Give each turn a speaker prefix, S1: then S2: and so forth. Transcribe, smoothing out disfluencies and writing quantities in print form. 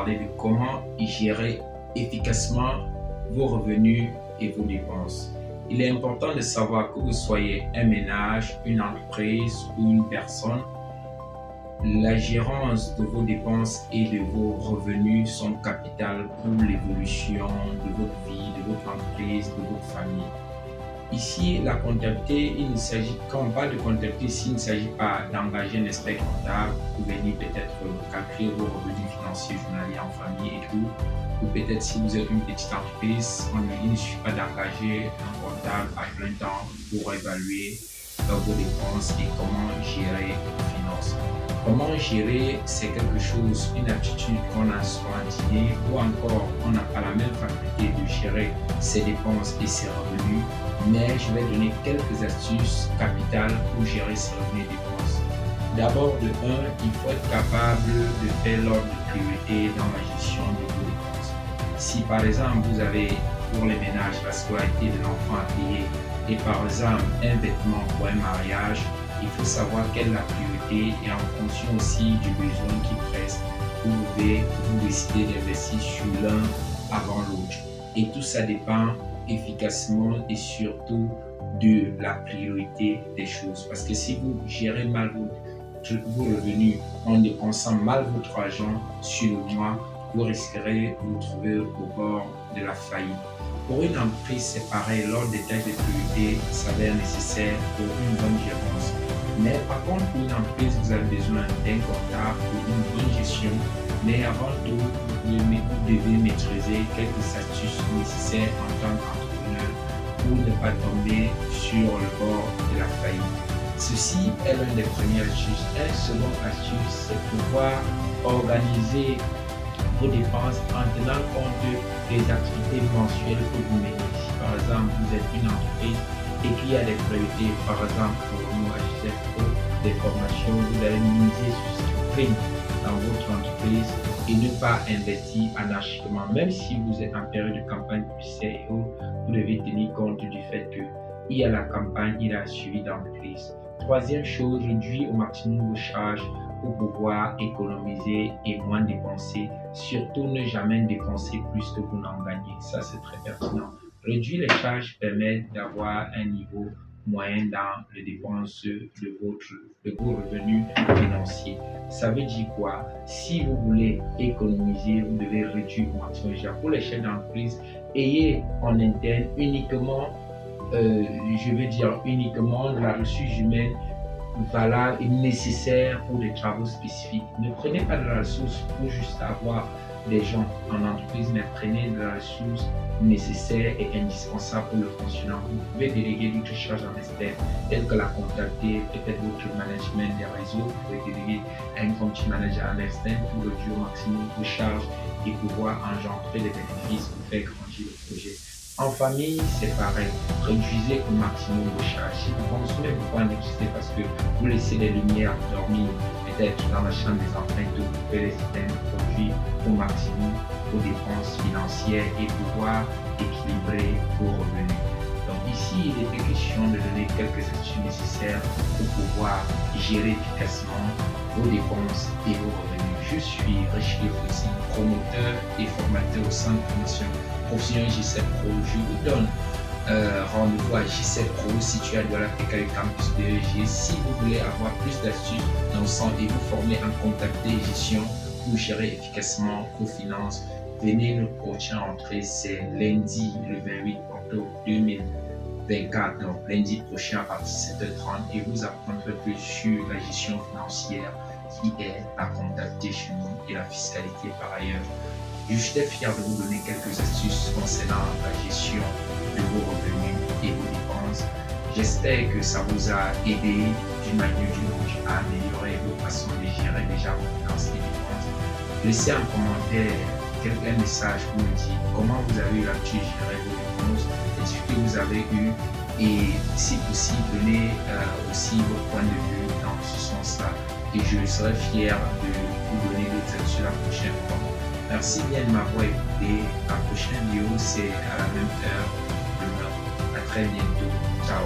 S1: parler de comment gérer efficacement vos revenus et vos dépenses. Il est important de savoir que vous soyez un ménage, une entreprise ou une personne. La gérance de vos dépenses et de vos revenus sont capitales pour l'évolution de votre vie, de votre entreprise, de votre famille. Ici, la comptabilité, quand on parle de comptabilité, ici, il ne s'agit pas d'engager un expert comptable pour venir peut-être calculer vos revenus financiers journaliers en famille et tout. Ou peut-être si vous êtes une petite entreprise, il ne suffit pas d'engager un comptable à plein temps pour évaluer vos dépenses et comment gérer vos finances. Comment gérer, c'est quelque chose, une aptitude qu'on a spontanée ou encore on n'a pas la même faculté de gérer ses dépenses et ses revenus, mais je vais donner quelques astuces capitales pour gérer ses revenus et dépenses. D'abord, de 1, il faut être capable de faire l'ordre de priorité dans la gestion de vos dépenses. Si par exemple vous avez pour les ménages la scolarité de l'enfant à payer et par exemple un vêtement pour un mariage, il faut savoir quelle est la priorité et en fonction aussi du besoin qui presse, vous pouvez vous décider d'investir sur l'un avant l'autre. Et tout ça dépend efficacement et surtout de la priorité des choses. Parce que si vous gérez mal vos revenus en dépensant mal votre argent sur le mois, vous risquerez de vous trouver au bord de la faillite. Pour une entreprise, c'est pareil, l'ordre des tâches de priorité s'avère nécessaire pour une bonne gérance. Mais par contre, pour une entreprise, vous avez besoin d'un comptable pour une bonne gestion. Mais avant tout, vous devez maîtriser quelques astuces nécessaires en tant qu'entrepreneur pour ne pas tomber sur le bord de la faillite. Ceci est l'une des premières astuces. Une seconde astuce, c'est pouvoir organiser vos dépenses en tenant compte des activités mensuelles que vous menez. Si par exemple vous êtes une entreprise et qu'il y a des priorités, par exemple pour nous à GISEP Pro, des formations, vous allez miser sur ce qui prime dans votre entreprise et ne pas investir anarchiquement. Même si vous êtes en période de campagne publicitaire et autres, vous devez tenir compte du fait qu'il y a la campagne, il y a le suivi d'entreprise. Troisième chose, réduire au maximum vos charges pour pouvoir économiser et moins dépenser. Surtout, ne jamais dépenser plus que vous n'en gagnez. Ça, c'est très pertinent. Réduire les charges permet d'avoir un niveau moyen dans les dépenses de vos revenus financiers. Ça veut dire quoi? Si vous voulez économiser, vous devez réduire au maximum. Pour les chefs d'entreprise, ayez en interne uniquement de la ressource humaine valable et nécessaire pour des travaux spécifiques. Ne prenez pas de la ressource pour juste avoir des gens en entreprise, mais prenez de la ressource nécessaire et indispensable pour le fonctionnement. Vous pouvez déléguer d'autres charges en externe, telles que la comptabilité, peut-être votre management des réseaux. Vous pouvez déléguer un country manager en externe pour réduire au maximum vos charges et pouvoir engendrer des bénéfices pour faire grandir le projet. En famille, c'est pareil. Réduisez au maximum vos charges. Si vous consommez beaucoup en électricité parce que vous laissez les lumières dormir, peut-être dans la chambre des enfants, vous pouvez les éteindre, produire au maximum vos dépenses financières et pouvoir équilibrer vos revenus. Donc ici, il était question de donner quelques astuces nécessaires pour pouvoir gérer efficacement vos dépenses et vos revenus. Je suis Richelieu Fossi, promoteur et formateur au centre de formation professionnel GISEP Pro. Je vous donne rendez-vous à GISEP Pro situé à Douala PKU Campus BEG. Si vous voulez avoir plus d'astuces dans le centre et vous former en comptabilité et gestion pour gérer efficacement vos finances, venez nous prochaine entrée, c'est lundi le 28 octobre 2024, donc lundi prochain à partir de 17h30 et vous apprendrez plus sur la gestion financière qui est la comptabilité chez nous et la fiscalité par ailleurs. Je suis fier de vous donner quelques astuces concernant la gestion de vos revenus et vos dépenses. J'espère que ça vous a aidé d'une manière ou d'une autre à améliorer vos façons de gérer déjà vos finances et dépenses. Laissez un commentaire, un message pour me dire comment vous avez eu l'habitude de gérer vos dépenses, les difficultés que vous avez eues et si possible, donnez aussi votre point de vue dans ce sens-là. Et je serai fier de vous donner d'autres astuces la prochaine fois. Merci bien de m'avoir écouté. La prochaine vidéo, c'est à la même heure demain. À très bientôt. Ciao.